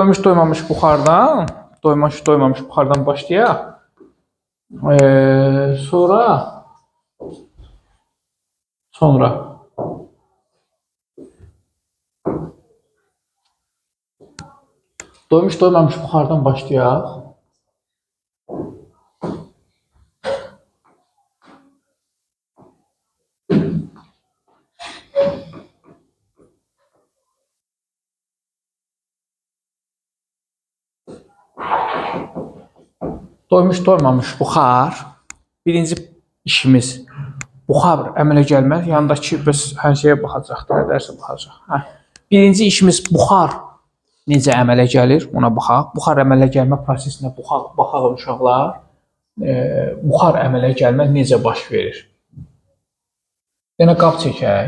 Doymuş doymamış buxardan, doymamış buxardan başlayaq. Sonra doymuş doymamış buxardan başlayaq. Doymuş doymamış buxar. Birinci işimiz buxar əmələ gəlmək. Yandakı biz hər şeyə baxacaq, dərsə baxacaq. Birinci işimiz buxar necə əmələ gəlir, ona baxaq. Buxar əmələ gəlmə prosesinə baxaq uşaqlar. Buxar əmələ gəlmə necə baş verir? Yenə qab çəkək.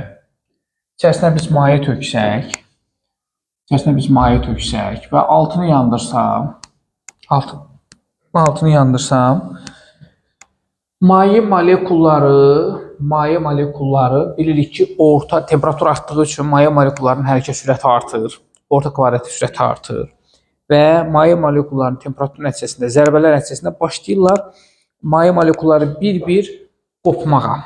İçərisinə biz maye töksək və altını yandırsam, maye molekulları bilirik ki, orta temperatur artdığı üçün maye molekullarının hərəkət sürəti artır, orta kvadratı sürəti artır və maye molekullarının temperatur nəticəsində, zərbələr nəticəsində başlayırlar maye molekulları bir-bir qopmağa.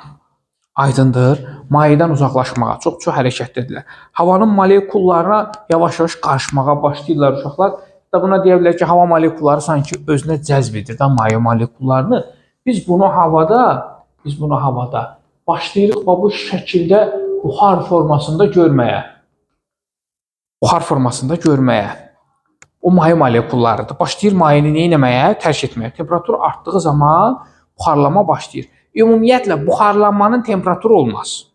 Aydındır, mayədən uzaqlaşmağa, çox hərəkətlidirlər. Havanın molekullarına yavaş-yavaş qarışmağa başlayırlar uşaqlar. Buna deyə bilər ki, hava molekulları sanki özünə cəzb edir də maye molekullarını. Biz bunu havada başlayırıq bu şəkildə buxar formasında görməyə. O maye molekullarıdır. Başlayır mayəni nə etməyə? Tərk etməyə. Temperatur artdığı zaman buxarlama başlayır. Ümumiyyətlə, buxarlanmanın temperaturu olmaz.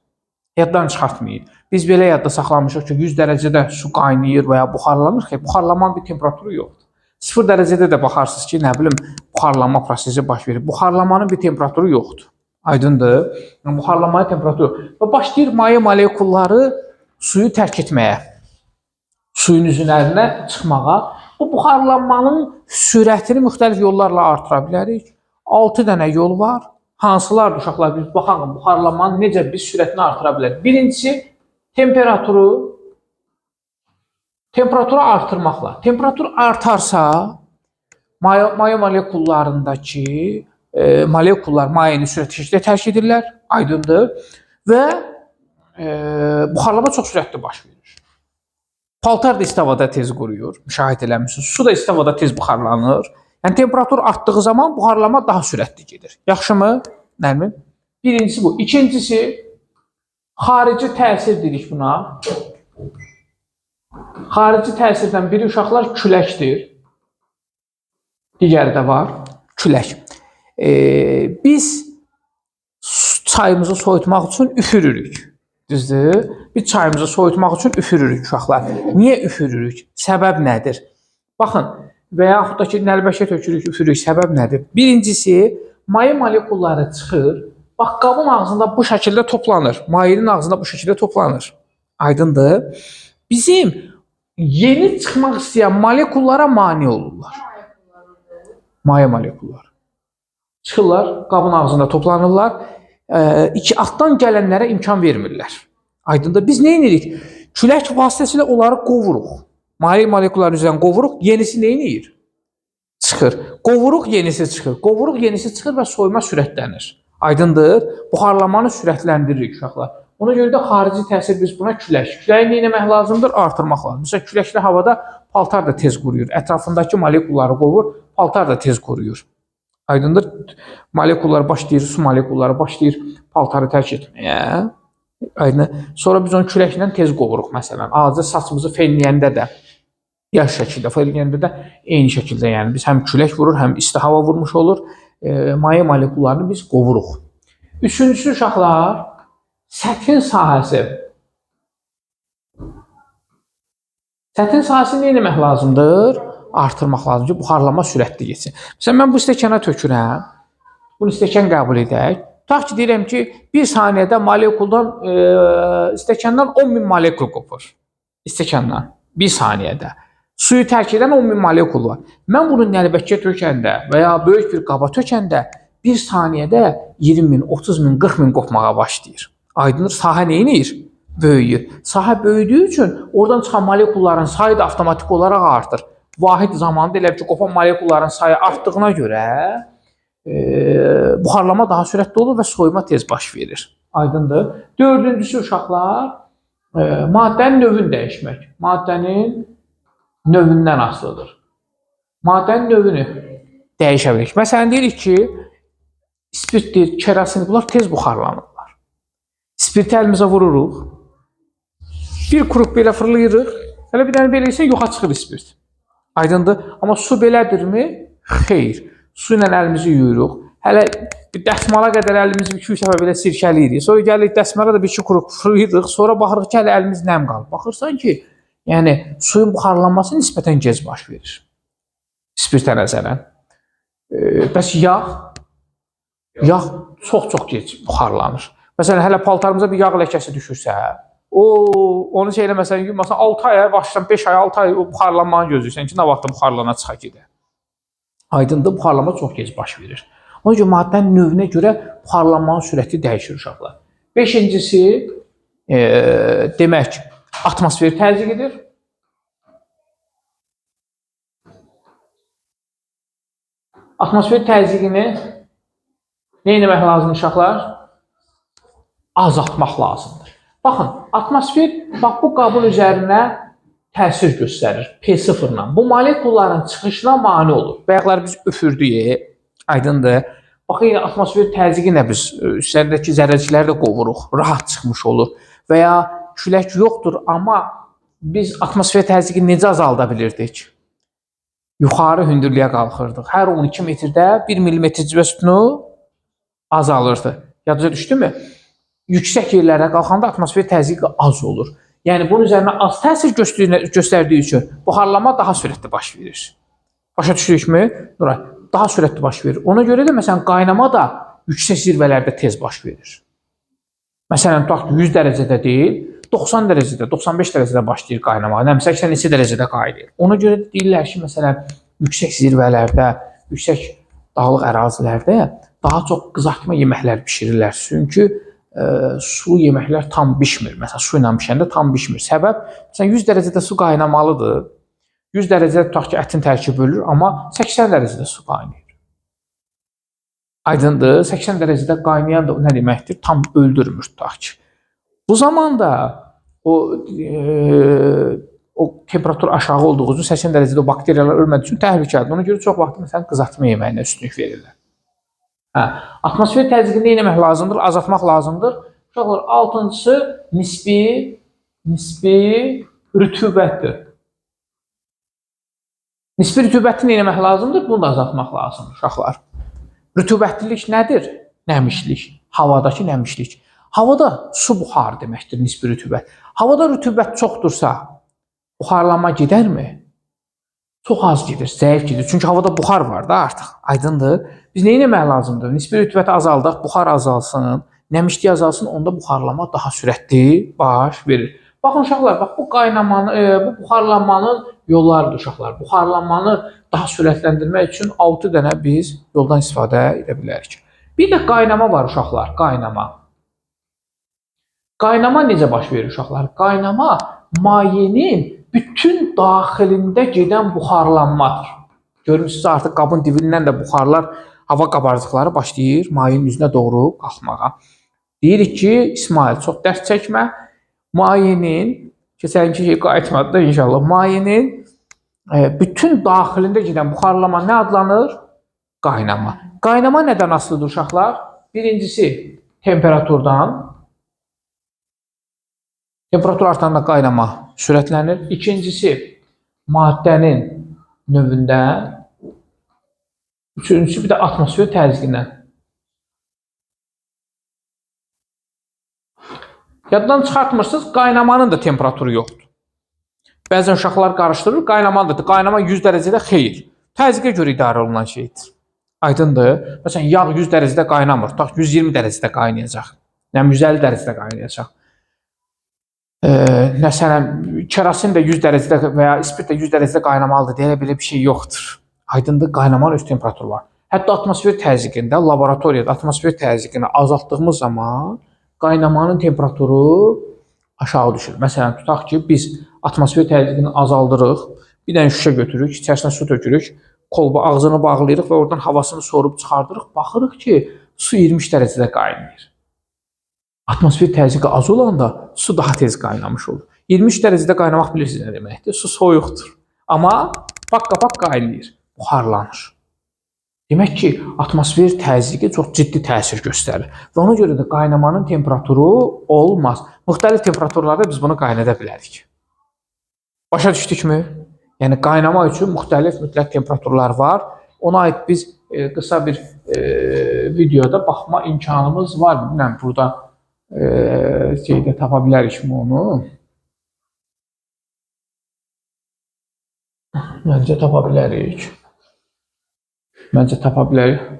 Yaddan çıxartmayın. Biz belə yadda saxlamışıq ki, 100 dərəcədə su qaynayır və ya buxarlanır ki, buxarlanmanın bir temperaturu yoxdur. 0 dərəcədə də baxarsınız ki, nə bilim, buxarlanma prosesi baş verir. Buxarlanmanın bir temperaturu yoxdur. Aydındır. Buxarlanmanın temperaturu və başlayır maye molekulları suyu tərk etməyə. Suyun üzərinə çıxmağa. Bu buxarlanmanın sürətini müxtəlif yollarla artıra bilərik. 6 dənə yol var. Hansılardır uşaqlar? Biz baxaq, buxarlanmanın necə biz sürətini artıra bilərik. Birincisi, temperaturu artırmaqla. Temperatur artarsa, maye molekullarındakı molekullar mayəni sürətli şəkildə tərk edirlər, aydındır və buxarlama çox sürətli baş verir. Paltar da istivada tez quruyur, müşahidə eləmişsiniz. Su da istivada tez buxarlanır. Yəni, temperatur artdığı zaman buxarlama daha sürətli gedir. Yaxşımı? Nərmin? Birincisi bu. İkincisi, xarici təsir dedik buna. Xarici təsirdən biri uşaqlar küləkdir. Digəri də var, külək. Biz çayımızı soyutmaq üçün üfürürük. Düzdür? Biz çayımızı soyutmaq üçün üfürürük uşaqlar. Niyə üfürürük? Səbəb nədir? Baxın, və yaxud da ki, nəlbəşə tökürük, üfürürük. Səbəb nədir? Birincisi, maye molekulları çıxır. Bax, qabın ağzında bu şəkildə toplanır. Mayenin ağzında bu şəkildə toplanır. Aydındır. Bizim yeni çıxmaq istəyən molekullara mane olurlar. Maye molekulları. Çıxırlar, qabın ağzında toplanırlar. Altdan gələnlərə imkan vermirlər. Aydındır. Biz nə edirik? Külək vasitəsilə onları qovuruq. Maye molekulları üzrən qovuruq. Yenisi nə edir? Çıxır. Qovuruq, yenisi çıxır. Qovuruq, yenisi çıxır və soyuma sürətlənir. Aydındır. Buxarlamanı sürətləndiririk uşaqlar. Ona görə də xarici təsir biz buna külək. Küləyi nə etmək lazımdır? Artırmaq lazımdır. Məsələn, küləkli havada paltar da tez quruyur. Ətrafındakı molekulları qovur, paltar da tez quruyur. Aydındır. Molekullar başlayır, su molekulları başlayır paltarı tərk etməyə. Aydındır. Sonra biz onu küləklə tez qovuruq. Məsələn, azca saçımızı fenləyəndə də, yaş şəkildə fenləyəndə də eyni şəkildə, yəni biz həm külək vurur, həm isti hava vurmuş olur. Maye molekullarını biz qovuruq. Üçüncüsü uşaqlar, səthin sahəsi. Səthin sahəsini nə etmək lazımdır? Artırmaq lazımdır ki, buxarlama sürətli geçsin. Məsələn, mən bu stəkana tökürəm. Bunu stəkan qəbul edək. Tutaq ki, deyirəm ki, bir saniyədə molekuldan, stəkandan 10.000 molekul qopur. Stəkandan, bir saniyədə. Suyu tərk edən 10.000 molekul var. Mən bunu nəlbəkiyə tökəndə və ya böyük bir qaba tökəndə bir saniyədə 20.000, 30.000, 40.000 qopmağa başlayır. Aydındır, sahə nə edir? Böyüyür. Sahə böyüdüyü üçün oradan çıxan molekulların sayı da avtomatik olaraq artır. vahid zamanda elə ki, qopan molekulların sayı artdığına görə buxarlama daha sürətli olur və soyuma tez baş verir. Aydındır. Dördüncüsü uşaqlar, maddənin növünü dəyişmək. Maddənin növündən asılıdır. Maddənin növünü dəyişə bilir. Məsələn, deyirik ki, spirtdir, kerasindir, bunlar tez buxarlanırlar. Spirti əlimizə vururuq, bir kuruk belə fırlayırıq, hələ bir dənə belə isə yoxa çıxır spirt. Aydındır. Amma su belədirmi? Xeyr. Su ilə əlimizi yuyuruq. Hələ bir dəsmala qədər əlimizi 2-3 dəfə belə sirkəliyirik. Sonra gəlirik dəsmala da bir iki kuruk fırlayırıq. Sonra baxırıq ki, hələ əlimiz nəm qalıb. Baxırsan ki, yəni suyun buxarlanması nisbətən gec baş verir. Spirtə nəzərən. Bəs yağ? Yağ çox-çox gec buxarlanır. Məsələn, hələ paltarımıza bir yağ ləkəsi düşürsə, onu şeylə məsələn 6 aya başdan 5 ay 6 ay buxarlanmanı gözləyirsən ki, nə vaxtda buxarlana çıxa gedə. Aydındır, buxarlama çox gec baş verir. Ona görə maddənin növünə görə buxarlanmanın sürəti dəyişir uşaqlar. 5-incisi demək atmosfer təzyiqidir. Atmosfer təzyiqini nə etmək lazımdır uşaqlar? Azaltmaq lazımdır. Baxın, atmosfer bu qabın üzərinə təsir göstərir P0-la. Bu molekulların çıxışına mane olur. Bayaqlar biz üfürdük, aydındır. Baxın, atmosfer təzyiqi ilə biz üzərindəki zərrəcikləri də qovuruq, rahat çıxmış olur. Və ya külək yoxdur, amma biz atmosfer təzyiqi necə azalda bilirdik? Yuxarı hündürlüyə qalxırdıq. Hər 12 metrdə 1 millimetr civə sütunu azalırdı. Yadınıza düşdümü? Yüksək yerlərə qalxanda atmosfer təzyiqi az olur. Yəni, bunun üzərinə az təsir göstərdiyi üçün buxarlama daha sürətli baş verir. Başa düşdükmü? Daha sürətli baş verir. Ona görə də, məsələn, qaynama da yüksək zirvələrdə tez baş verir. Məsələn, tutaq ki, 100 dərəcədə deyil, 90 dərəcədə, 95 dərəcədə başlayır qaynama, 82 dərəcədə qaynayır. Ona görə də deyirlər ki, məsələn, yüksək zirvələrdə, yüksək dağlıq ərazilərdə daha çox qızartma yeməklər bişirirlər. Çünki sulu yeməklər tam bişmir. Məsələn, su ilə bişəndə tam bişmir. Səbəb, məsələn, 100 dərəcədə su qaynamalıdır. 100 dərəcədə tutaq ki, ətin tərkibi bölünür, amma 80 dərəcədə su qaynayır. Aydındır, 80 dərəcədə qaynayan da nə deməkdir? Tam öldürmür, tutaq ki. Bu zamanda o temperatur aşağı olduğu üçün 80 dərəcədə o bakteriyalar ölmədiyi üçün təhlükəlidir. Ona görə çox vaxt, məsələn, qızartma yeməyinə üstünlük verirlər. Atmosfer təzyiqini nə etmək lazımdır? Azaltmaq lazımdır. Uşaqlar, 6-cısı nisbi rütubətdir. Nisbi rütubəti nə etmək lazımdır? Bunu da azaltmaq lazımdır, uşaqlar. Rütubətlilik nədir? Nəmişlik. Havadakı nəmişlik. Havada su buxarı deməkdir nisbi rütubət. Havada rütubət çoxdursa, buxarlanma gedərmi? Çox az gedir, zəif gedir. Çünki havada buxar var da artıq. Aydındır. Biz nə etmək lazımdır? Nisbi rütubəti azaldaq, buxar azalsın, nəmişlik azalsın, onda buxarlama daha sürətli baş verir. Baxın uşaqlar, bax bu buxarlanmanın yollarıdır uşaqlar. Buxarlanmanı daha sürətləndirmək üçün 6 dənə biz yoldan istifadə edə bilərik. Bir də qaynama var uşaqlar, qaynama. Qaynama necə baş verir uşaqlar? Qaynama mayenin bütün daxilində gedən buxarlanmadır. Görürsünüz artıq qabın dibindən də buxarlar, hava qabarcıqları başlayır mayenin üzünə doğru qalxmağa. Deyirik ki, İsmail, çox dərs çəkmə. Mayenin, keçənki şey qayıtmadı da inşallah, mayenin bütün daxilində gedən buxarlama nə adlanır? Qaynama. Qaynama nədən asılıdır uşaqlar? Birincisi, temperaturdan. Temperatur artanda qaynama sürətlənir. İkincisi, maddənin növündən. Üçüncüsü, bir də atmosfer təzyiqindən. Yaddan çıxartmırsınız, qaynamanın da temperaturu yoxdur. Bəzən uşaqlar qarışdırır, qaynamanın da. Qaynama 100 dərəcədə xeyir. Təzyiqə görə idarə olunan şeydir. Aydındır. Məsələn, yağ 100 dərəcədə qaynamır. Tutaq 120 dərəcədə qaynayacaq. Yəni 150 dərəcədə qaynayacaq. Məsələn, kerasin də 100 dərəcədə və ya spirt də 100 dərəcədə qaynamalıdır deyə belə bir şey yoxdur. Aydındır, qaynamanın öz temperaturu var. Hətta atmosfer təzyiqində, laboratoriyada atmosfer təzyiqini azaltdığımız zaman qaynamanın temperaturu aşağı düşür. Məsələn, tutaq ki, biz atmosfer təzyiqini azaldırıq, Bir dənə şüşə götürürük, içərisinə su tökürük, kolba ağzını bağlayırıq və oradan havasını sorub çıxardırıq. Baxırıq ki, su 20 dərəcədə qaynayır. Atmosfer təzyiqi az olanda su daha tez qaynamış olur. 23 dərəcədə qaynamaq bilirsiniz nə deməkdir? Su soyuqdur. Amma pak-pak qaynayır, buxarlanır. Demək ki, atmosfer təzyiqi çox ciddi təsir göstərir. Və ona görə də qaynamanın temperaturu olmaz. Müxtəlif temperaturlarda biz bunu qaynada bilərik. Başa düşdükmü? Yəni qaynama üçün müxtəlif mütləq temperaturlar var. Ona aid biz qısa bir videoda baxma imkanımız var. Bilmirəm, burada şeydə tapa bilərikmi onu? Məncə tapa bilərik. Məncə tapa bilərik.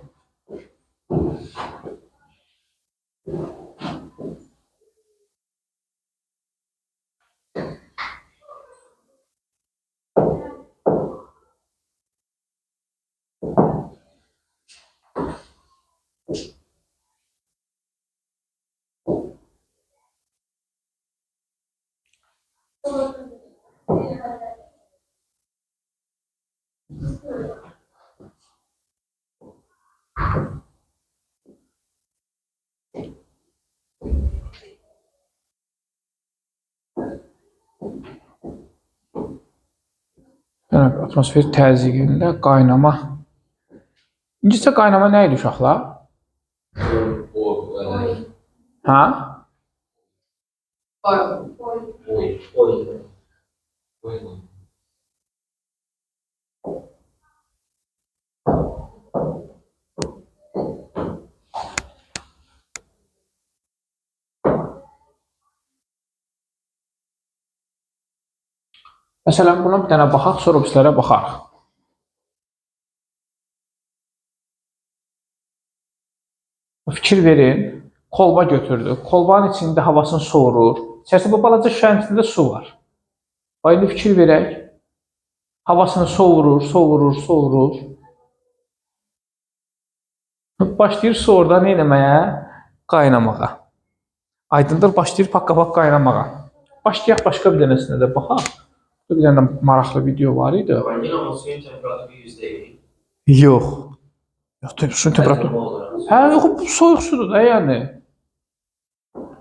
Yəni, atmosfer təzyiqində qaynama. İngiliscə qaynama nə idi uşaqlar? Hə? Məsələn, buna bir dənə baxaq, sonra bizlərə baxarıq. Fikir verin, kolba götürdük. Kolbanın içində havasını soğurur. İçərisində bu balaca şüşənin içində su var. İndi fikir verək. Havasını soğurur, soğurur. Başlayır su orada nə etməyə? Qaynamağa. Aydındır, başlayır pak-pak qaynamağa. Başlayaq başqa bir dənəsinə də baxaq. Bir dənə maraqlı video var idi. Amma suyun temperaturu 100 deyil. Yox. Suyun temperaturu. Hə, yox, bu soyuq sudur da, yəni.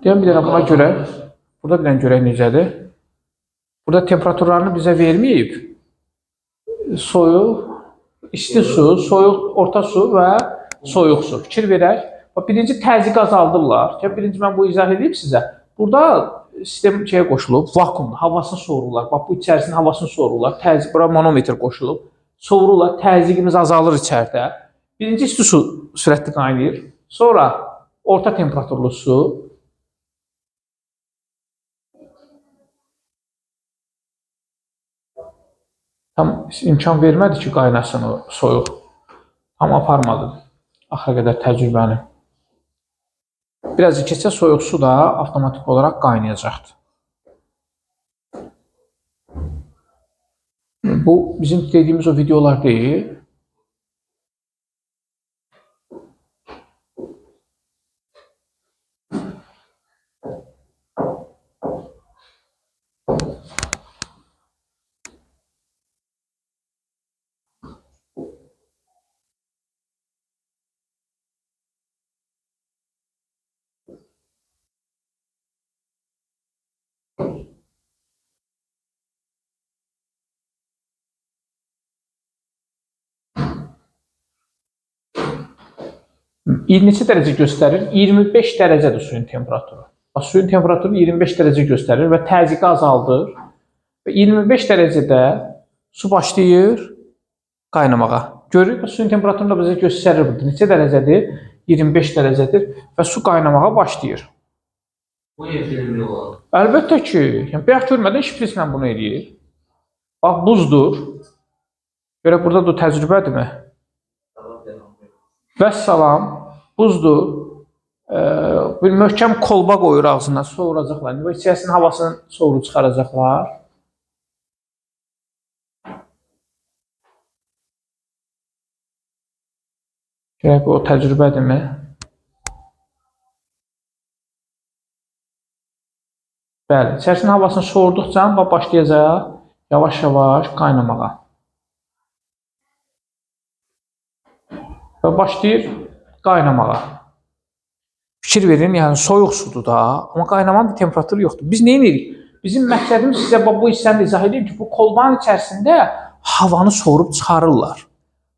Deyəm bir dənə buna görə. Burada bir dənə görək necədir. Burada temperaturlarını bizə verməyib. Soyuq, isti su, soyuq, orta su və soyuq su. Fikir verək. Birinci təzyiqi azaldırlar. Birinci mən bu izah edeyim sizə. Burada sistem qoşulub, vakuumda, havasını soğururlar. Bax, bu içərisinin havasını soğururlar. Təzyiq, bura manometr qoşulub. Soğururlar, təzyiqimiz azalır içəridə. Birinci isti su sürətli qaynayır. Sonra orta temperaturlu su. Tam imkan vermədi ki, qaynasın o soyuq. Tam aparmadı. Axıra qədər təcrübəni. Biraz keçsə soyuq su da avtomatik olaraq qaynayacaqdır. Bu bizim dediyimiz o videolar deyil. Neçə dərəcə göstərir? 25 dərəcədir suyun temperaturu. Suyun temperaturu 25 dərəcə göstərir və təzyiqi azaldır. Və 25 dərəcədə su başlayır qaynamağa. Görürük, suyun temperaturunu da bizə göstərir burada. Neçə dərəcədir? 25 dərəcədir və su qaynamağa başlayır. Bu elmli olan. Əlbəttə ki, bayaq görmədən şprislə bunu eləyir. Bax, buzdur. Görək, burada da təcrübədirmi? Vəssalam, buzdur. Bir möhkəm kolba qoyur ağzına, soğuracaqlar. Və içərisinin havasını soğurub çıxaracaqlar. Görək, o təcrübədirmi? Bəli, içərisinin havasını soğurduqca başlayacaq yavaş-yavaş qaynamağa. Və başlayır qaynamağa. Fikir verin, yəni soyuq sudur da, amma qaynamanın bir temperaturu yoxdur. Biz nə edirik? Bizim məqsədimiz sizə bu hissəni izah edeyim ki, bu kolbanın içərisində havanı sorub çıxarırlar.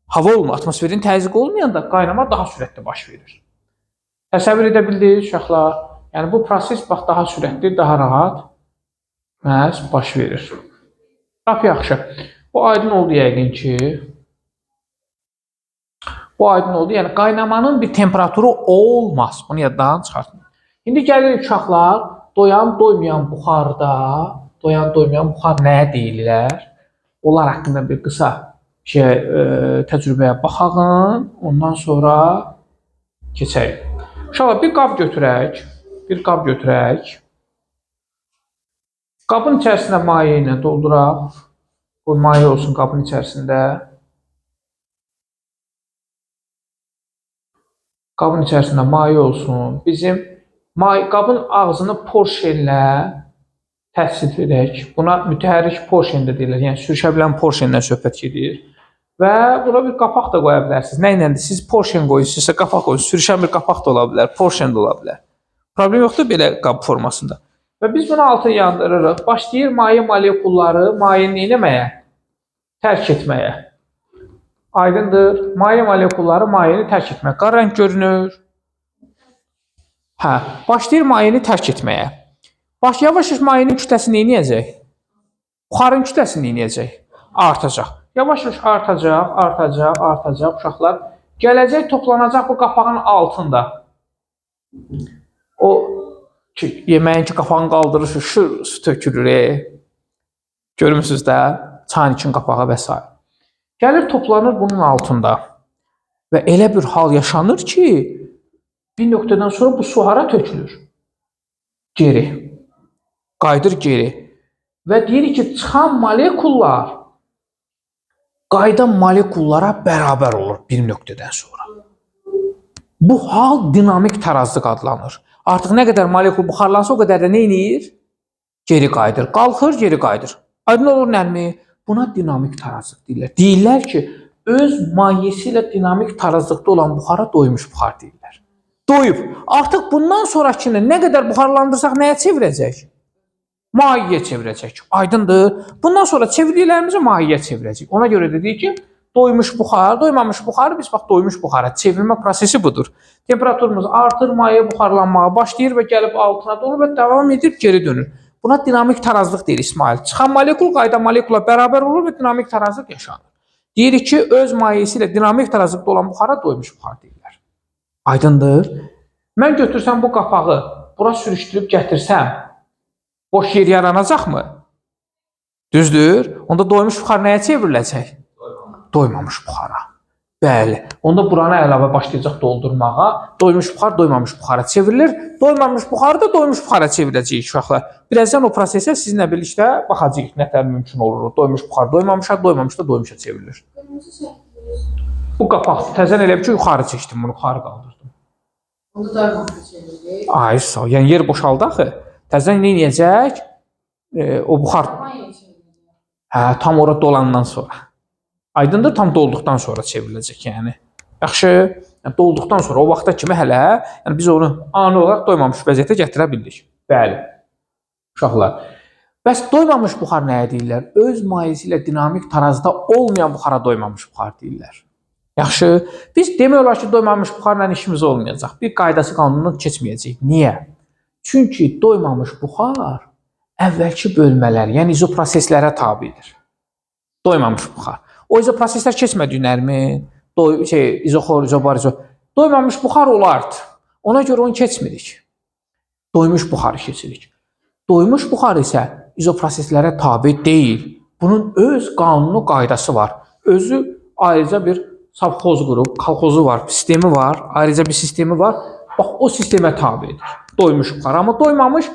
Hava olmur, atmosferin təzyiqi olmayanda qaynama daha sürətli baş verir. Təsəvvür edə bildiniz uşaqlar? Yəni bu proses bax daha sürətli, daha rahat məhz baş verir. Lap yaxşı. Bu aydın oldu yəqin ki. Bu aydın oldu. Yəni qaynamanın bir temperaturu olmaz. Bunu yaddan çıxartın. İndi gəlirik uşaqlar, doyan doymayan buxarda, doyan doymayan buxar nəyə deyirlər? Onlar haqqında bir qısa təcrübəyə baxaq, ondan sonra keçək. Uşaqlar bir qab götürək. Bir qab götürək. Qabın içərisinə maye ilə dolduraq. Bu maye olsun qabın içərisində. Qabın içərisində maye olsun. Bizim qabın ağzını porşenlə təsvir edək. Buna mütəhərrik porşen də deyilir. Yəni sürüşə bilən porşendən söhbət gedir. Və bura bir qapaq da qoya bilərsiniz. Nə ilə? Siz porşen qoyursunuzsa qapaq qoyun. Sürüşən bir qapaq da ola bilər, porşen də ola bilər. Problem yoxdur belə qab formasında. Və biz bunu altını yandırırıq. Başlayır maye molekulları mayeni nə etməyə? Tərk etməyə. Aydındır. Maye molekulları mayeni tərk etməyə. Qara rəng görünür. Hə, başlayır mayeni tərk etməyə. Yavaş-yavaş mayenin kütləsini nə edəcək? Buxarın kütləsini nə edəcək? Artacaq. Yavaş-yavaş artacaq uşaqlar. Gələcək toplanacaq bu qapağın altında. O yeməyin ki qapağını qaldırır, su tökülür. Görmürsünüz də, çaynikin qapağı və s. Gəlir toplanır bunun altında. Və elə bir hal yaşanır ki, bir nöqtədən sonra bu su hara tökülür? Geri. Qayıdır geri. Və deyir ki, çıxan molekullar qayıdan molekullara bərabər olur bir nöqtədən sonra. Bu hal dinamik tarazlıq adlanır. Artıq nə qədər molekul buxarlansa o qədər də nə edir? Geri qayıdır. Qalxır, geri qayıdır. Aydın olur nəmi? Buna dinamik tarazlıq deyirlər. Deyirlər ki, öz mayesi ilə dinamik tarazlıqda olan buxara doymuş buxar deyirlər. Doyub. Artıq bundan sonrakını nə qədər buxarlandırsaq nəyə çevirəcək? Mayeyə çevirəcək. Aydındır. Bundan sonra çevirdiklərimizi mayeyə çevirəcək. Ona görə də deyir ki, doymuş buxar, doymamış buxarı biz bax doymuş buxara çevirmə prosesi budur. Temperaturumuz artır, maye buxarlanmağa başlayır və gəlib altına dolur və davam edib geri dönür. Buna dinamik tarazlıq deyir İsmail. Çıxan molekul qayıdan molekula bərabər olur və dinamik tarazlıq yaşanır. Deyirik ki, öz mayesi ilə dinamik tarazlıqda olan buxara doymuş buxar deyirlər. Aydındır. Mən götürsəm bu qapağı bura sürüşdürüb gətirsəm, boş yer yaranacaqmı? Düzdür. Onda doymuş buxar nəyə çevriləcək? Doymamış buxara. Bəli. Onda buranı əlavə başlayacaq doldurmağa. Doymuş buxar doymamış buxara çevrilir. Doymamış buxarı da doymuş buxara çevirəcəyik uşaqlar. Birazdan o prosesə sizinlə birlikdə baxacağıq nətər mümkün olur. Doymuş buxar doymamışa, doymamış da doymuşa çevrilir. Bu qapaq təzən elə bir ki, yuxarı çəkdim bunu, yuxarı qaldırdım. Onu doymamışa çevrilir. Ay sağ ol. Yəni yer boşaldı axı. Təzən nə edəcək? O buxar. Hə, tam ora dolandan sonra. Aydındır, tam dolduqdan sonra çevriləcək yəni. Yaxşı, yəni dolduqdan sonra o vaxta kimi hələ, yəni biz onu ani olaraq doymamış vəziyyətə gətirə bildik. Bəli. Uşaqlar. Bəs doymamış buxar nəyə deyirlər? Öz mayesi ilə dinamik tarazda olmayan buxara doymamış buxar deyirlər. Yaxşı, biz demək olar ki, doymamış buxarla işimiz olmayacaq. Bir qaydası qanununu keçməyəcək. Niyə? Çünki doymamış buxar əvvəlki bölmələr, yəni izoproseslərə tabidir. Doymamış buxar. O izoproseslər keçmədiklərmi? İzoxor, izobar, doymamış buxar olardı. Ona görə onu keçmirik. Doymuş buxarı keçirik. Doymuş buxar isə izoproseslərə tabi deyil. Bunun öz qanunu, qaydası var. Özü ayrıca bir savxoz qrup, kolxozu var, sistemi var, ayrıca bir sistemi var. Bax, o sistemə tabidir. Doymuş buxar. Amma doymamış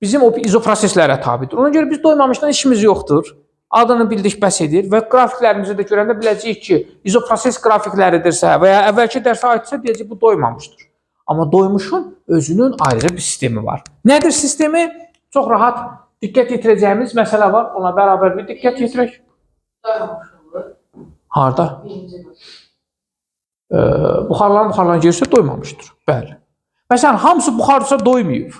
bizim o izoproseslərə tabidir. Ona görə biz doymamışdan işimiz yoxdur. Adını bildik, bəs edir və qrafiklərimizi də görəndə biləcəyik ki, izoproses qrafikləridirsə və ya əvvəlki dərsə aidsə deyəcək bu doymamışdır. Amma doymuşun özünün ayrıca bir sistemi var. Nədir sistemi? Çox rahat Diqqət yetirəcəyimiz məsələ var. Ona bərabər bir diqqət yetirək. Doymamış olur. Harda? Birinci bölüm. Buxarların gelirsə doymamışdır. Bəli. Məsələn, hamısı buxardırsa doymayıb.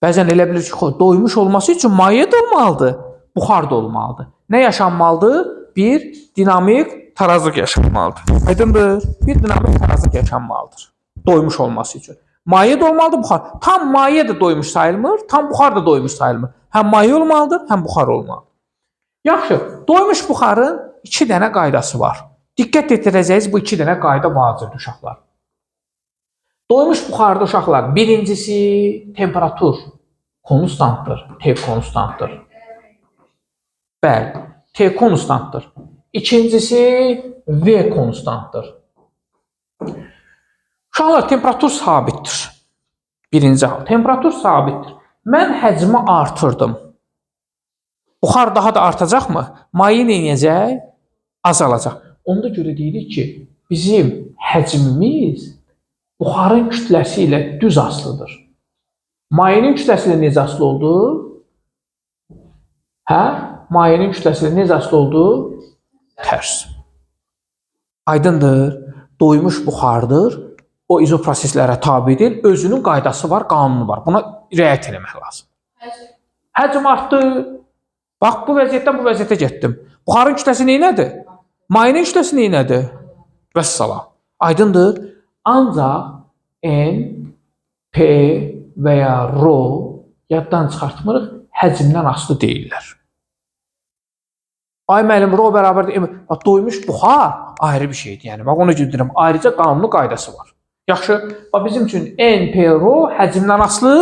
Bəzən elə bilir ki, doymuş olması üçün maye da olmalıdır, buxar da olmalıdır. Nə yaşanmalıdır? Bir dinamik tarazlıq yaşanmalıdır. Aydındır? Bir dinamik tarazlıq yaşanmalıdır. Doymuş olması üçün. Maye da olmalıdır, buxar. Tam maye de doymuş sayılmır, tam buxar da doymuş sayılmır. Həm maye olmalıdır, həm buxar olmalıdır. Yaxşı, doymuş buxarın 2 dənə qaydası var. Diqqət yetirəcəyiniz bu 2 dənə qayda vacibdir uşaqlar. Doymuş buxarda uşaqlar, birincisi temperatur konstantdır, T konstantdır. Bəli, T konstantdır. İkincisi V konstantdır. Uşaqlar, temperatur sabitdir. Birinci hal, temperatur sabitdir. Mən həcmi artırdım. Buxar daha da artacaqmı? Maye neyəcək? Azalacaq. Onda görə deyirik ki, bizim həcmimiz buxarın kütləsi ilə düz asılıdır. Mayenin kütləsi ilə necə asılı oldu? Hə? Mayenin kütləsi ilə necə asılı oldu? Tərs. Aydındır. Doymuş buxardır. O izoproseslərə tabidir. Özünün qaydası var, qanunu var. Buna riayət etmək lazım. Həcm artdı. Bax, bu vəziyyətdən bu vəziyyətə getdim. Buxarın kütləsi neynədir? Mayenin kütləsi neynədir? Vəssalam. Aydındır. Ancaq N, P və ya Rho yaddan çıxartmırıq, həcmdən asılı deyirlər. Ay müəllim, Rho bərabərdir. Doymuş buxar ayrı bir şeydir. Yəni, bax, onu deyirəm, ayrıca qanunu qaydası var. Yaxşı, bax, bizim üçün N, P, Rho həcmdən asılı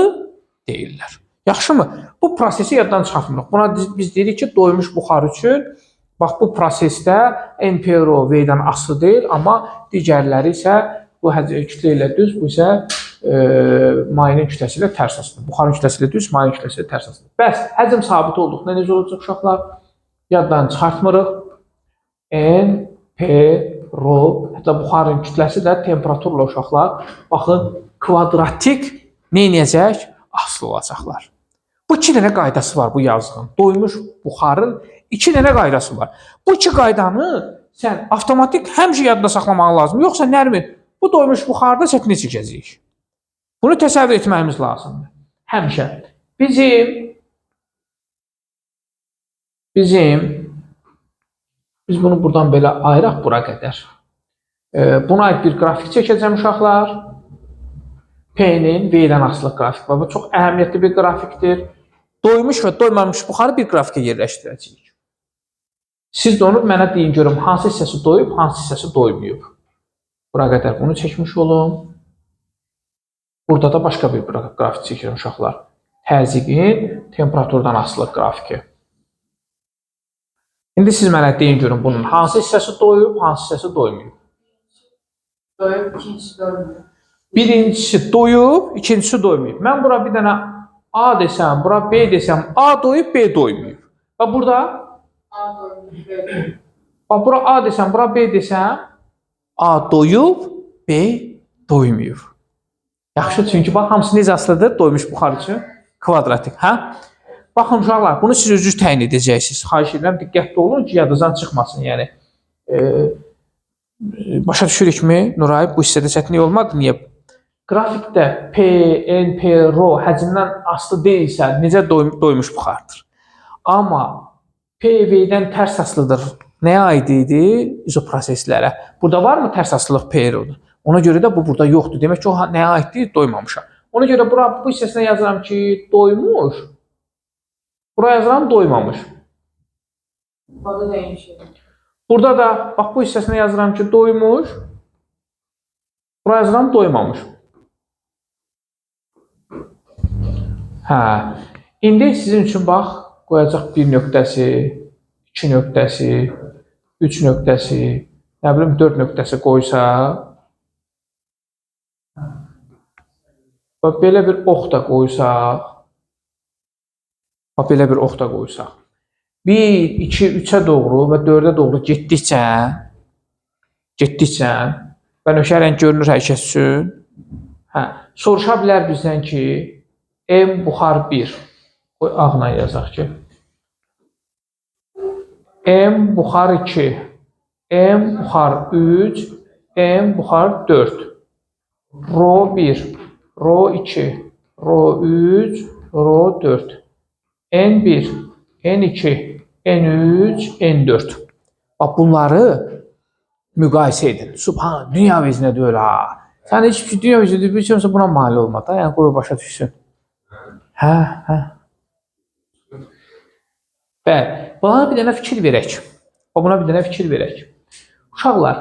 deyirlər. Yaxşımı? Bu prosesi yaddan çıxartmırıq. Buna biz deyirik ki, doymuş buxar üçün bax, bu prosesdə N, P, Rho V-dən asılı deyil, amma digərləri isə bu kütlə ilə düz, bu isə mayenin kütləsi ilə tərs asılıdır. Buxarın kütləsi ilə düz, mayenin kütləsi ilə tərs asılıdır. Bəs, həcm sabit olduqda necə olacaq uşaqlar? Yaddan çıxartmırıq. N, P, Rho, hətta buxarın kütləsi də temperaturla uşaqlar, baxın, kvadratik neynəyəcək? Asılı olacaqlar. Bu 2 dənə qaydası var bu yazığın. Doymuş buxarın 2 dənə qaydası var. Bu 2 qaydanı sən avtomatik həmişə yadda saxlamaq lazım. Yoxsa Nərmin, bu doymuş buxarda çətinlik çəkəcəyik. Bunu təsəvvür etməyimiz lazımdır. Həmişə. Biz bunu buradan belə ayıraq bura qədər. Buna aid bir qrafik çəkəcəm uşaqlar. P-nin V-dən asılı qrafik var. Bu çox əhəmiyyətli bir qrafikdir. Doymuş və doymamış buxarı bir qrafikə yerləşdirəcəyik. Siz də onu mənə deyin görüm, hansı hissəsi doyub, hansı hissəsi doymayıb. Bura qədər bunu çəkmiş olum. Burada da başqa bir qrafik çəkirəm uşaqlar. Təzyiqin temperaturdan asılı qrafiki. İndi siz mənə deyin görün, bunun hansı hissəsi doyub, hansı hissəsi doymayıb. Doyub, ikincisi doymuyor. Birincisi doyub, ikincisi doymayıb. Mən bura bir dənə A desəm, bura B desəm, A doyub, B doymayıb. Və burada A doymuyor, B doymuyor. bax, bura A desəm, bura B desəm, A doyub, B doymayıb. Yaxşı, çünki bax, hamısı necə asılıdır doymuş buxar üçün? Kvadratik, hə? Baxın, uşaqlar, bunu siz özünüz təyin edəcəksiniz. Xahiş edirəm, diqqətli olun ki, yadınızdan çıxmasın. Yəni, başa düşürükmü, Nuray? Bu hissədə çətinlik olmadı. Niyə? Qrafikdə P, N, P, Rho həcmdən asılı deyilsə, necə doymuş buxardır? Amma P, V-dən tərs asılıdır. Nəyə aid idi? İzoproseslərə. Burada varmı tərs asılılıq P, Rho-da? Ona görə də bu burada yoxdur. Demək ki, o nəyə aiddir? Doymamışa. Ona görə bu hissəsinə yazıram ki, doymuş. Bura yazıram, doymamış. Burada değişiyor. Burada da, bax, bu hissəsinə yazıram ki, doymuş. Bura yazıram, doymamış. Hə. İndi sizin üçün bax, qoyacaq 1 nöqtəsi, 2 nöqtəsi, 3 nöqtəsi, nə bilim 4 nöqtəsi qoysa, və belə bir ox da qoysaq, belə bir ox da qoysaq. 1, 2, 3-ə doğru və 4-ə doğru getdikcə və nöşərən görünür hərəkət üçün. Soruşa bilər bizdən ki, M buxar 1, Qoy ağla yazaq ki. M buxar 2, M buxar 3, M buxar 4. Rho 1, Rho 2, Rho 3, Rho 4. N1, N2, N3, N4. Bax bunları müqayisə edin. Subhan, dünya vezinə deyil ha. Sən heç bir şey dünya vezinə deyil, heç buna mali olmadı. Yəni qoy başa düşsün. Hə. Bəli, buna bir dənə fikir verək. Buna bir dənə fikir verək. Uşaqlar,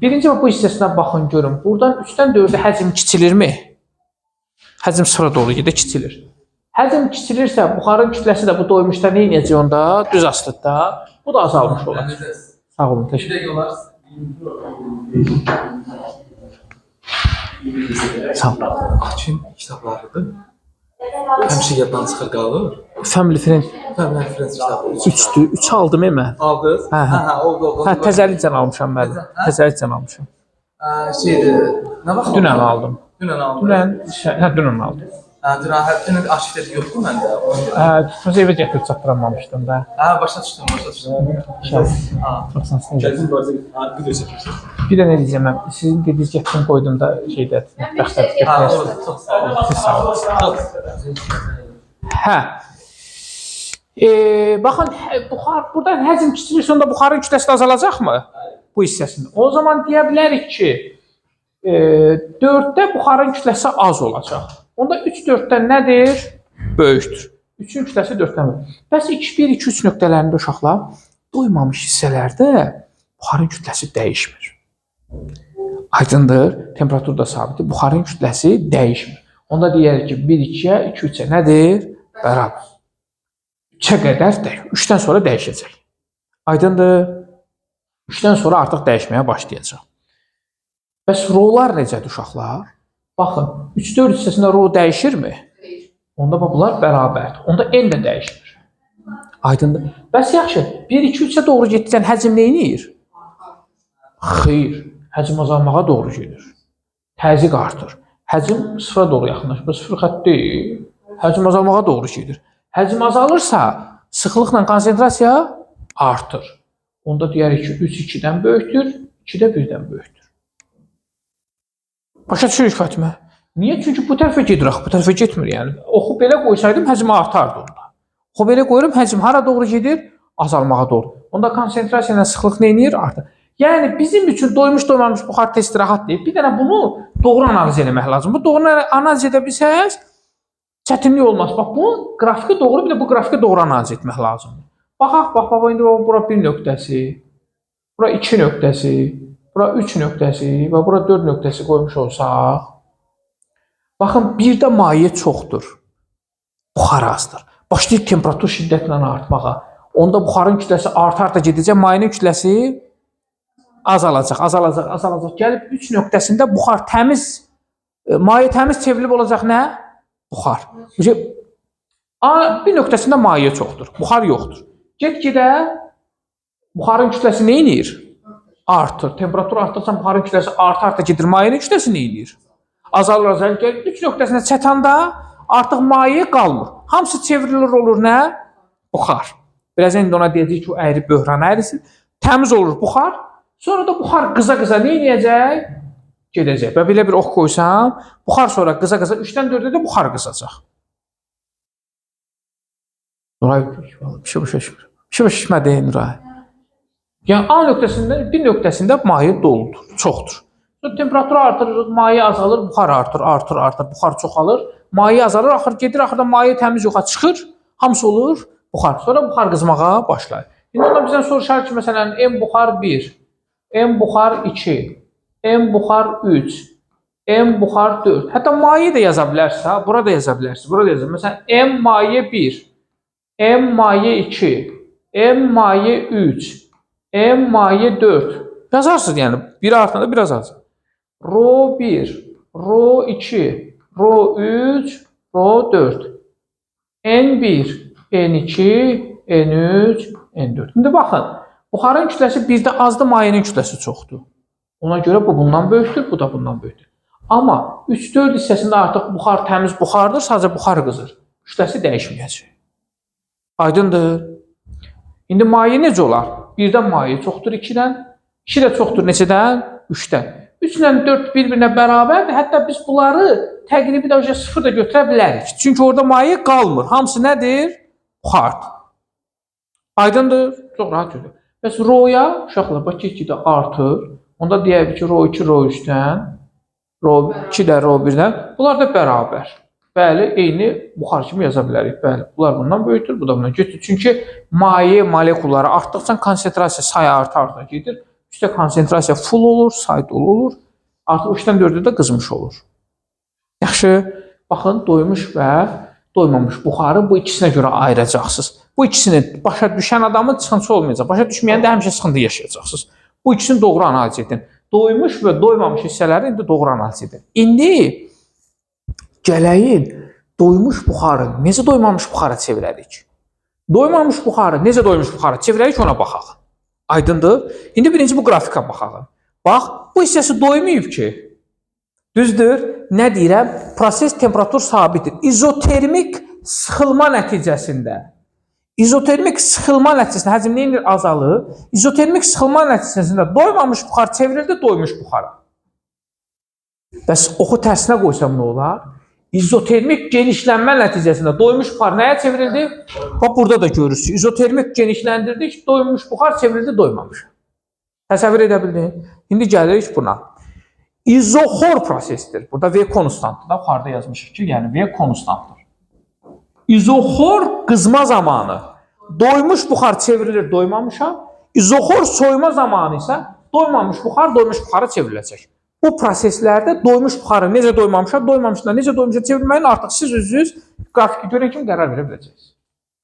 birinci bu hissəsinə baxın, görün. Buradan 3-dən 4-ə həcm kiçilirmi? Həcm sıfıra doğru gedə kiçilir. Həcm kiçilirsə, buxarın kütləsi də bu doymuşda nə edəcək onda? Düz astıqda. Bu da azalmış olar. Sağ olun, təşəkkür ederim. Sağ olun. Açın kitablarıdır. Həmişə yaddan çıxır qalır. Family Friend Family Friends kitabı. 3-dür. 3 aldım mən. Aldınız? Oldu. Hə, təzəlikcən almışam mən. Təzəlikcən almışam. Şeydir, nə vaxt Dünən aldım. Dünən aldım. Dünən aldım. Dünən arşivdə yoxdur məndə. Tutmaz evə gətirib çatdıramamışdım da. Başa düşdüm. Çox sağ Bir dənə deyəcəm mən. Sizin dediyiniz gətirin qoydum da şeydə. Siz sağ olun. Hə. Baxın, buradan həcm kiçilir, sonra buxarın kütləsi azalacaqmı? Bu hissəsində. O zaman deyə bilərik ki, 4-də buxarın kütləsi az olacaq. Onda 3 4-dən nədir? Böyükdür. 3-ün kütləsi 4-dən böyük. Bəs 1, 2, 3 nöqtələrində uşaqlar doymamış hissələrdə buxarın kütləsi dəyişmir. Aydındır, temperatur da sabitdir. Buxarın kütləsi dəyişmir. Onda deyərik ki, 1, 2-yə, 2, 3-ə nədir? Bərabər. 3-ə qədər dəyişir. 3-dən sonra dəyişəcək. Aydındır. 3-dən sonra artıq dəyişməyə başlayacaq. Bəs rolar necədir uşaqlar? Baxın, 3-4 hissəsində rho dəyişirmi? Onda bunlar bərabərdir. Onda n də dəyişmir. Aydındır. Bəs yaxşı, 1, 2, 3-ə doğru getdikcə həcm nə edir? Xeyr, həcm azalmağa doğru gedir. Təzyiq artır. Həcm sıfıra doğru yaxınlaşır. Bu sıfır xətt deyil. Həcm azalmağa doğru gedir. Həcm azalırsa, sıxlıqla konsentrasiya artır. Onda deyərik ki, 3 2-dən böyükdür, 2 də 1-dən böyükdür. Başa düşürük Fatimə. Niyə? Çünki bu tərəfə gedir, bu tərəfə getmir yəni. Oxu belə qoysaydım həcm artardı onda. Oxu belə qoyuram, həcm hara doğru gedir? Azalmağa doğru. Onda konsentrasiya ilə sıxlıq nə edir? Artır. Yəni bizim üçün doymuş-doymamış buxar testi rahat deyil. Bir dənə bunu doğru analiz etmək lazım. Bu doğru analiz edə bilsəz çətinlik olmaz. Bax bu qrafiki doğru, bir də bu qrafiki doğru analiz etmək lazımdır. Bax, indi bura 1 nöqtəsi, bura 2 nöqtəsi, bura 3 nöqtəsi və bura 4 nöqtəsi qoymuş olsaq, baxın, birdə maye çoxdur, buxar azdır. Başlayır temperatur şiddətlə artmağa. Onda buxarın kütləsi arta gedəcək, mayenin kütləsi azalacaq. Gəlib 3 nöqtəsində buxar təmiz, maye təmiz çevrilib olacaq nə? Buxar. Bir nöqtəsində maye çoxdur, buxar yoxdur. Get-gedə buxarın kütləsi nə edir? Artır. Temperatur artdıqca buxarın kütləsi arta gedir. Mayenin kütləsi nə edir? Azalır. Gəlib 3 nöqtəsinə çatanda artıq maye qalmır. Hamısı çevrilir olur nə? Buxar. Birazdan indi ona deyəcək ki, o əyri böhran əyrisin. Təmiz olur buxar. Sonra da buxar qıza-qıza nə edəcək? Gedəcək. Və belə bir ox qoysam, buxar sonra qıza-qıza 3-dən 4-ə də buxar qızacaq. Nuray, bir şey başa şişmədi Nuray. Yəni A nöqtəsində, bir nöqtəsində maye doludur, çoxdur. Sonra temperatur artırır, maye azalır, buxar artır, buxar çoxalır, maye azalır, axırda maye təmiz yoxa çıxır, hamısı olur buxar. Sonra buxar qızmağa başlayır. İndi ondan bizdən soruşar ki, məsələn, M buxar 1, M buxar 2, M buxar 3, M buxar 4. Hətta maye də yaza bilərsə, bura da yaza bilərsiniz, bura da yaza bilərsiniz. Məsələn, M maye 1, M maye 2, M maye 3, M maye 4. Yazarsınız yəni, biri artanda biraz az. Rho 1, Rho 2, Rho 3, Rho 4. N1, N2, N3, N4. İndi baxın, buxarın kütləsi birdə azdır, mayenin kütləsi çoxdur. Ona görə bu bundan böyükdür, bu da bundan böyükdür. Amma 3-4 hissəsində artıq buxar təmiz buxardır, sadəcə buxar qızır. kütləsi dəyişməyəcək. Aydındır. İndi maye necə olar? 1-dən maye çoxdur 2-dən, 2 də çoxdur neçədən? 3-dən. 3 ilə 4 bir-birinə bərabərdir. Hətta biz bunları təqribi dərəcə 0 da götürə bilərik. Çünki orada maye qalmır. Hamısı nədir? Buxardır. Aydındır? Çox rahat götürür. Bəs rho-ya uşaqlar bax 2-də artır. Onda deyək ki, rho 2 rho 3-dən, rho 2 də rho 1-dən. Bunlar da bərabər. Bəli, eyni buxar kimi yaza bilərik. Bəli, bunlar bundan böyükdür, bu da bundan küçükdür. Çünki maye molekulları artdıqca konsentrasiya sayı arta gedir. Üstə konsentrasiya full olur, say dolu olur. Artıq 3-dən 4-ə də qızmış olur. Yaxşı, baxın, doymuş və doymamış buxarı bu ikisinə görə ayıracaqsınız. Bu ikisini başa düşən adamın sıxıntısı olmayacaq. Başa düşməyən də həmişə sıxıntı yaşayacaqsınız. Bu ikisini doğru analiz edin. Doymuş və doymamış hissələri indi doğru analiz edin. İndi gələyin doymuş buxarı necə doymamış buxara çevirərik? Doymamış buxarı necə doymuş buxara çevirərik ona baxaq. Aydındır? İndi birinci bu qrafika baxaq. Bax, bu hissəsi doymayıb ki. Düzdür? Nə deyirəm? Proses temperatur sabitdir. İzotermik sıxılma nəticəsində həcm neyindir? Azalır. İzotermik sıxılma nəticəsində doymamış buxar çevrildi doymuş buxara. Bəs oxu tərsinə qoysam nə olar? İzotermik genişlənmə nəticəsində doymuş buxar nəyə çevrildi? Bax, burada da görürsünüz. İzotermik genişləndirdik, doymuş buxar çevrildi doymamış. Təsəvvür edə bildin? İndi gəlirik buna. İzoxor prosesdir. Burada V konstantdır. Da yuxarıda yazmışıq ki, yəni V konstantdır. İzoxor qızma zamanı doymuş buxar çevrilir doymamışa. İzoxor soyma zamanı isə doymamış buxar doymuş buxara çevriləcək. Bu proseslərdə doymuş buxarı necə doymamışa, doymamışdan necə doymuşa çevirməyin artıq siz özünüz qrafiki görən kimi qərar verə biləcəksiniz.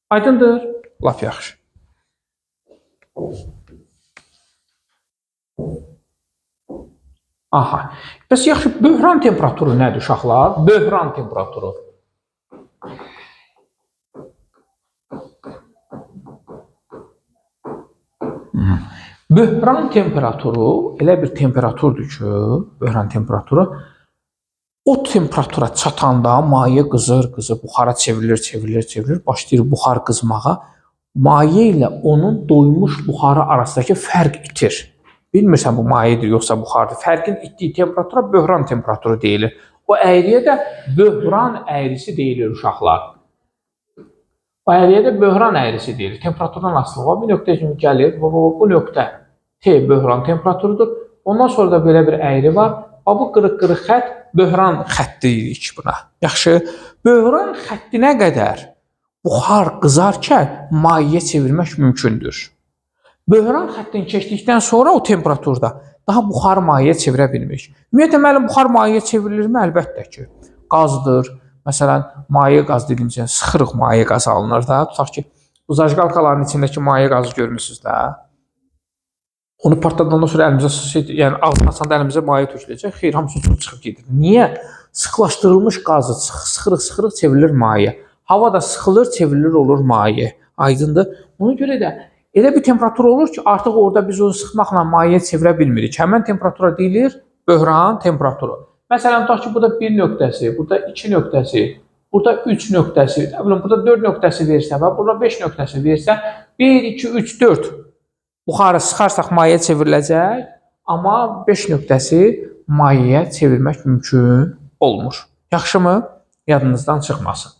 Aydındır? Laf yaxşı. Aha. Bəs yaxşı, böhran temperaturu nədir uşaqlar? Böhran temperaturu. Böhran temperaturu elə bir temperaturdur ki, böhran temperaturu o temperatura çatanda maye qızır, buxara çevrilir, başlayır buxar qızmağa. Maye ilə onun doymuş buxarı arasındakı fərq itir. Bilmirsən bu mayedir yoxsa buxardır. Fərqin itdiyi temperatura böhran temperaturu deyilir. O əyriyə də böhran əyrisi deyilir uşaqlar. O əyriyə də böhran əyrisi deyilir. Temperaturdan asılı bir nöqtə kimi gəlir. Bu nöqtə T böhran temperaturudur. Ondan sonra da belə bir əyri var. Bu qırıq-qırıq xətt böhran xətti deyirik buna. Yaxşı, böhran xəttinə qədər buxar qızarkən mayeyə çevirmək mümkündür. Böhran xəttini keçdikdən sonra o temperaturda daha buxarı mayeyə çevirə bilmirik. Ümumiyyətlə, müəllim, buxar mayeyə çevrilirmi? Əlbəttə ki, qazdır. Məsələn, maye qaz dediğimizdə sıxırıq maye qaz alınır da. Tutaq ki, bu zajqalkaların içindəki maye qazı görmürsünüz də. Onu partladandan sonra əlimizə, yəni ağzına açanda əlimizə maye töküləcək. Xeyr, hamısı çıxıb gedir. Niyə? Sıxlaşdırılmış qazı sıxırıq çevrilir maye. Hava da sıxılır, çevrilir olur maye. Aydındır? Ona görə də elə bir temperatur olur ki, artıq orada biz onu sıxmaqla mayeyə çevirə bilmirik. Həmən temperatura deyilir böhran temperaturu. Məsələn, tutaq ki, burada 1 nöqtəsi, burada 2 nöqtəsi, burada 3 nöqtəsi, burada 4 nöqtəsi versə və burada 5 nöqtəsi versə, 1, 2, 3, 4 buxarı sıxarsaq mayeyə çevriləcək, amma 5 nöqtəsi mayeyə çevirmək mümkün olmur. Yaxşımı? Yadınızdan çıxmasın.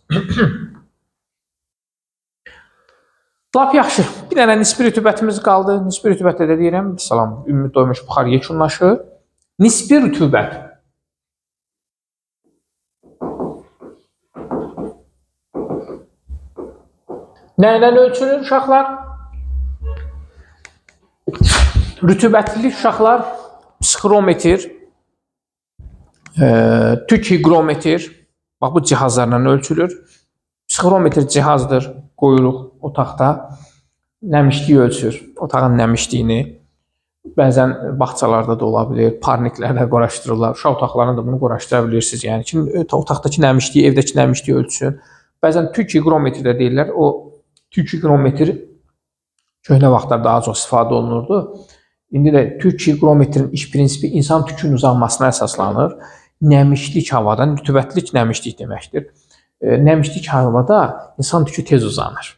Lap yaxşı. Bir dənə nisbi rütubətimiz qaldı. Nisbi rütubətdə də deyirəm, salam, ümumi doymuş buxar yekunlaşır. Nisbi rütubət. Nə ilə ölçülür uşaqlar? Rütubətlilik uşaqlar psixrometr, tük higrometr, bax bu cihazlarla ölçülür. Psixrometr cihazdır, qoyuruq otaqda, nəmişliyi ölçür, otağın nəmişliyini. Bəzən bağçalarda da ola bilir, parniklərlə quraşdırırlar. Uşaq otaqlarında da bunu quraşdıra bilirsiniz. Yəni ki, otaqdakı nəmişliyi, evdəki nəmişliyi ölçsün. Bəzən tük higrometr də deyirlər. O tük higrometr köhnə vaxtlar daha çox istifadə olunurdu. İndi də tük higrometrin iş prinsipi insan tükünün uzanmasına əsaslanır. Nəmişlik havadan, rütubətlilik nəmişlik deməkdir. Nəmişlik havada insan tükü tez uzanır.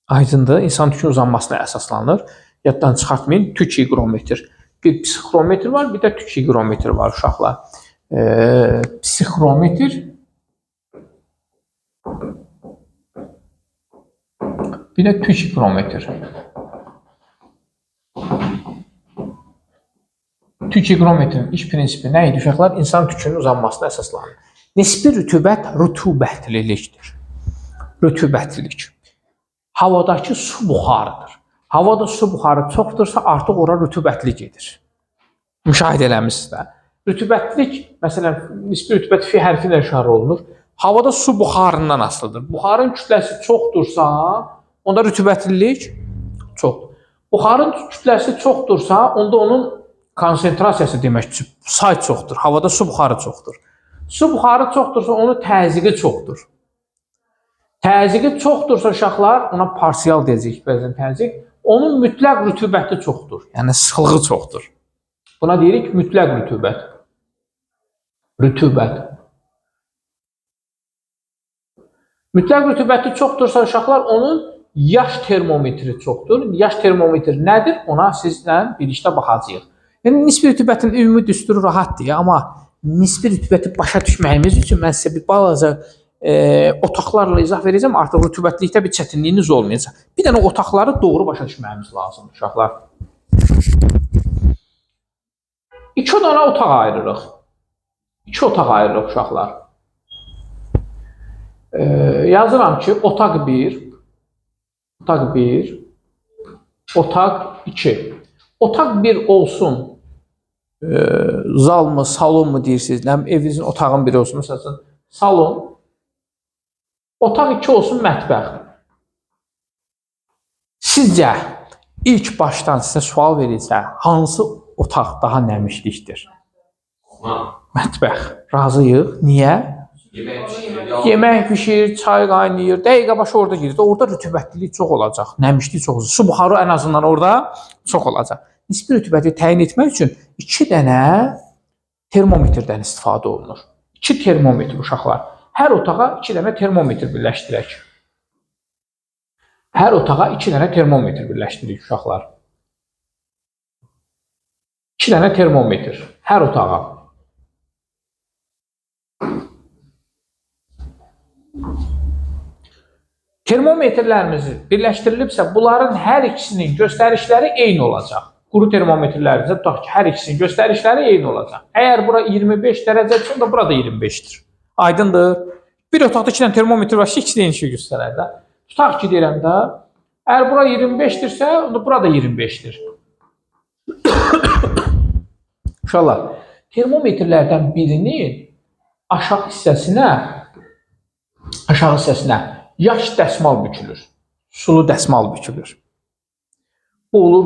Aydındır, insan tükünün uzanmasına əsaslanır. Yaddan çıxartmayın, tük higrometr. Bir psixrometr var, bir də tük higrometr var uşaqlar. Psixrometr bir də tük higrometr. Tük higrometrin iş prinsipi nə idi uşaqlar? İnsan tükünün uzanmasına əsaslanır. Nisbi rütubət rütubətlilikdir. Rütubətlilik. Havadakı su buxarıdır. Havada su buxarı çoxdursa artıq ora rütubətli gedir. Müşahidə eləmişsiniz də. Rütubətlilik, məsələn, nisbi rütubət fi hərfi ilə işarə olunur. Havada su buxarından asılıdır. Buxarın kütləsi çoxdursa, onda rütubətlilik çoxdur. Buxarın kütləsi çoxdursa, onda onun konsentrasiyası deməkdir, say çoxdur. Havada su buxarı çoxdur. Su buxarı çoxdursa, onun təzyiqi çoxdur. Təzyiqi çoxdursa uşaqlar, ona parsial deyəcəyik bəzən təzyiq. Onun mütləq rütubəti çoxdur. Yəni sıxlığı çoxdur. Buna deyirik mütləq rütubət. Rütubət. Mütləq rütubəti çoxdursa uşaqlar, onun yaş termometri çoxdur. Yaş termometr nədir? Ona sizlə birlikdə baxacağıq. Yəni nisbi rütubətin ümumi düsturu rahatdır, amma nisbi rütubəti başa düşməyimiz üçün mən sizə bir balaca otaqlarla izah verəcəm. Artıq rütubətlikdə bir çətinliyiniz olmayacaq. Bir dənə otaqları doğru başa düşməyimiz lazımdır uşaqlar. İki dənə otaq ayırırıq. İki otaq ayırırıq uşaqlar. Yazıram ki, otaq 1, otaq 1, otaq 2. Otaq 1 olsun, zal mı, salon mu deyirsiniz, evinizin otağın biri olsun, məsələn, salon. Otaq 2 olsun, mətbəx. Sizcə, ilk başdan sizə sual verilsə, hansı otaq daha nəmişlikdir? Mətbəx. Razıyıq. Niyə? Yemək pişir, çay qaynayır, dəqiqə başı orada gedir. Orada rütubətlilik çox olacaq, nəmişlik çox olacaq. Su buxarı ən azından orada çox olacaq. Nisbi rütubəti təyin etmək üçün 2 dənə termometrdən istifadə olunur. 2 termometr uşaqlar. Hər otağa 2 dənə termometr birləşdirək. Hər otağa 2 dənə termometr birləşdiririk uşaqlar. 2 dənə termometr hər otağa. Termometrlərimiz birləşdirilibsə, bunların hər ikisinin göstərişləri eyni olacaq. Quru termometrlərimizdə tutaq ki, hər ikisinin göstərişləri eyni olacaq. Əgər bura 25 dərəcədirsə, onda burada 25-dir. Aydındır. Bir otaqda 2 dənə termometr var ki, ikisi eyni şey göstərər də. Tutaq ki, deyirəm də, əgər bura 25-dirsə, onda burada 25-dir. Uşaqlar, termometrlərdən birinin aşağı hissəsinə yaş dəsmal bükülür. Sulu dəsmal bükülür. Bu olur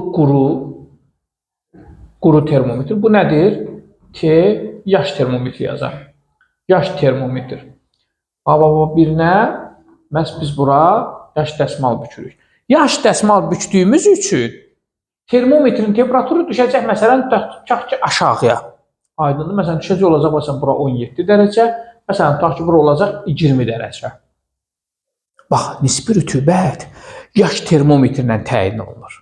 quru termometr. Bu nədir? Yaş termometr yazar. Yaş termometr. Birinə məhz biz bura yaş dəsmal bükürük. Yaş dəsmal bükdüyümüz üçün termometrin temperaturu düşəcək, məsələn, tutaq ki, aşağıya. Aydındır. Məsələn, düşəcək olacaq, məsələn, bura 17 dərəcə, məsələn, tutaq ki, bura olacaq 20 dərəcə. Bax, nisbi rütubət yaş termometrlə təyin olunur.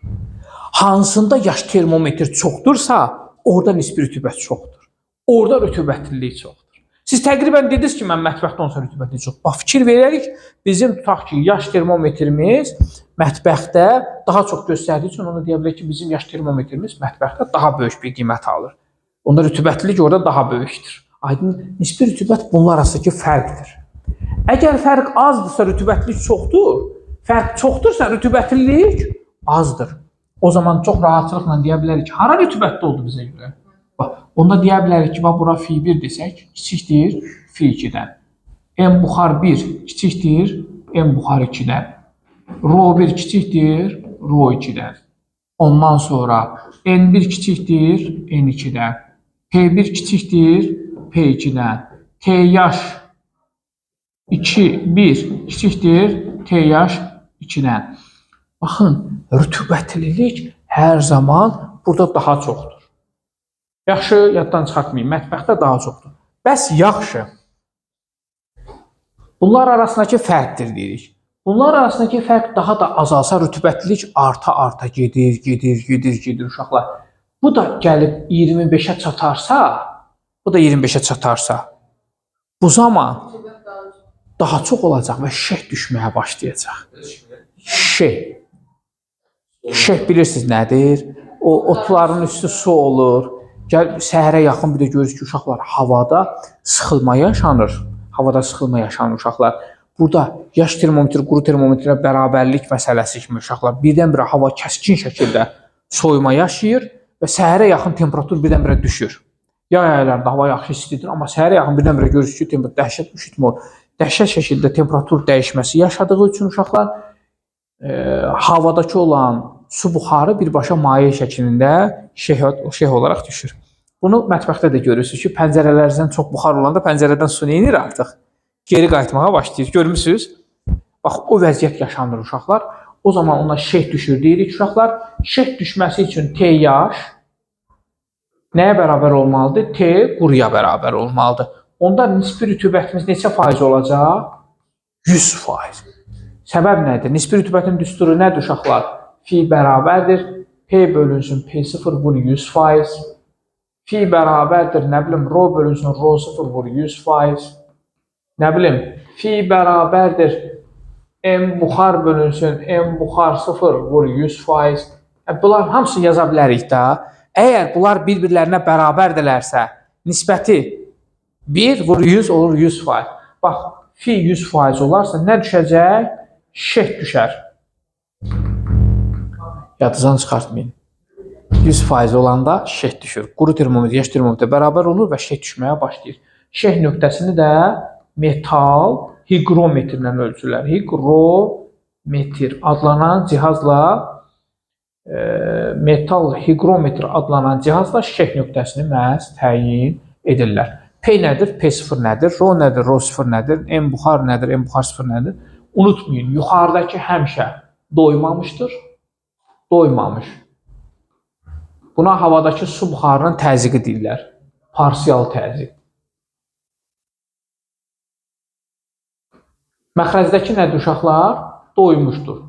Hansında yaş termometr çoxdursa, orada nisbi rütubət çoxdur. Orada rütubətlilik çoxdur. Siz təqribən dediniz ki, mən mətbəxdə olsa rütubətlilik çox. Bax, fikir verərik, bizim tutaq ki, yaş termometrimiz mətbəxdə daha çox göstərdiyi üçün onu deyə bilərik ki, bizim yaş termometrimiz mətbəxdə daha böyük bir qiymət alır. Onda rütubətlilik orada daha böyükdür. Aydın, nisbi rütubət bunlar arasındakı fərqdir. Əgər fərq azdırsa, rütubətlilik çoxdur. Fərq çoxdursa, rütubətlilik azdır. O zaman çox rahatçılıqla deyə bilərik ki, hara rütubətli oldu bizə görə? Bax, onda deyə bilərik ki, bura fi 1 desək, kiçikdir fi 2-dən. M buxar 1 kiçikdir M buxar 2-dən. Rho 1 kiçikdir Rho 2-dən. Ondan sonra N1 kiçikdir N2-dən. P1 kiçikdir P2-dən. T yaş 1 kiçikdir T yaş 2-dən. Baxın, rütubətlilik hər zaman burada daha çoxdur. Yaxşı, yaddan çıxartmayın, mətbəxdə daha çoxdur. Bəs yaxşı. Bunlar arasındakı fərqdir deyirik. Bunlar arasındakı fərq daha da azalsa rütubətlilik arta gedir uşaqlar. Bu da gəlib 25-ə çatarsa, bu zaman Rütubət daha çox. daha çox olacaq və şeh düşməyə başlayacaq. Şeh bilirsiniz nədir? O otların üstü su olur. Gəl səhərə yaxın bir də görürük ki, uşaqlar havada sıxılma yaşanır. Uşaqlar. Burada yaş termometr, quru termometrə bərabərlik məsələsi kimi uşaqlar birdən-birə hava kəskin şəkildə soyuma yaşayır və səhərə yaxın temperatur birdən-birə düşür. Yay aylarında hava yaxşı istidir, amma səhərə yaxın birdən-birə görürük ki, dəhşət üşütmə olur. Dəhşət şəkildə temperatur dəyişməsi yaşadığı üçün uşaqlar havadakı olan su buxarı birbaşa maye şəklində şeh olaraq düşür. Bunu mətbəxdə də görürsünüz ki, pəncərələrinizdən çox buxar olanda pəncərədən su neynir artıq? Geri qayıtmağa başlayır. Görmüsünüz? Bax, o vəziyyət yaşanır uşaqlar. O zaman ona şeh düşür deyirik uşaqlar. Şeh düşməsi üçün T yaş nəyə bərabər olmalıdır? T quruya bərabər olmalıdır. Onda nisbi rütubətimiz neçə faiz olacaq? 100%. Səbəb nədir? Nisbi rütubətin düsturu nədir uşaqlar? Fi bərabərdir. P bölünsün P0 vur 100%. Fi bərabərdir, nə bilim, rho bölünsün rho 0 vur 100%. Nə bilim, fi bərabərdir, M buxar bölünsün M buxar 0 vur 100%. Bunlar hamısını yaza bilərik də. Əgər bunlar bir-birlərinə bərabərdirlərsə, nisbəti 1 vur 100 olur 100%. Bax, fi 100% olarsa nə düşəcək? Şeh düşər. Yadınızdan çıxartmayın. 100% olanda şeh düşür. Quru termometr, yaş termometr bərabər olur və şeh düşməyə başlayır. Şeh nöqtəsini də metal higrometrlə ölçürlər. Higrometr adlanan cihazla şeh nöqtəsini məhz təyin edirlər. P nədir? P0 nədir? Rho nədir? Rho 0 nədir? M buxar nədir? M buxar 0 nədir? Unutmayın, yuxarıdakı həmişə doymamışdır. Doymamış. Buna havadakı su buxarının təzyiqi deyirlər. Parsial təzyiq. Məxrəzdəki nədir uşaqlar? Doymuşdur.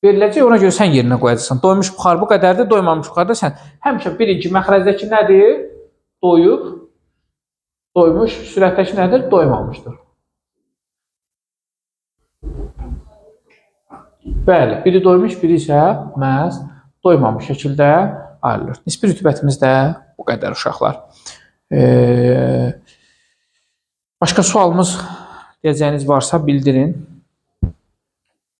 Veriləcək, ona görə sən yerinə qoyacaqsan. Doymuş buxar bu qədərdir, doymamış buxar da sən. Həmişə birinci məxrəzdəki nədir? Doyub. Doymuş. Sürətdəki nədir? Doymamışdır. Bəli, biri doymuş, biri isə məhz doymamış şəkildə ayrılır. Nisbi rütubətimiz də bu qədər uşaqlar. Başqa sualımız deyəcəyiniz varsa bildirin.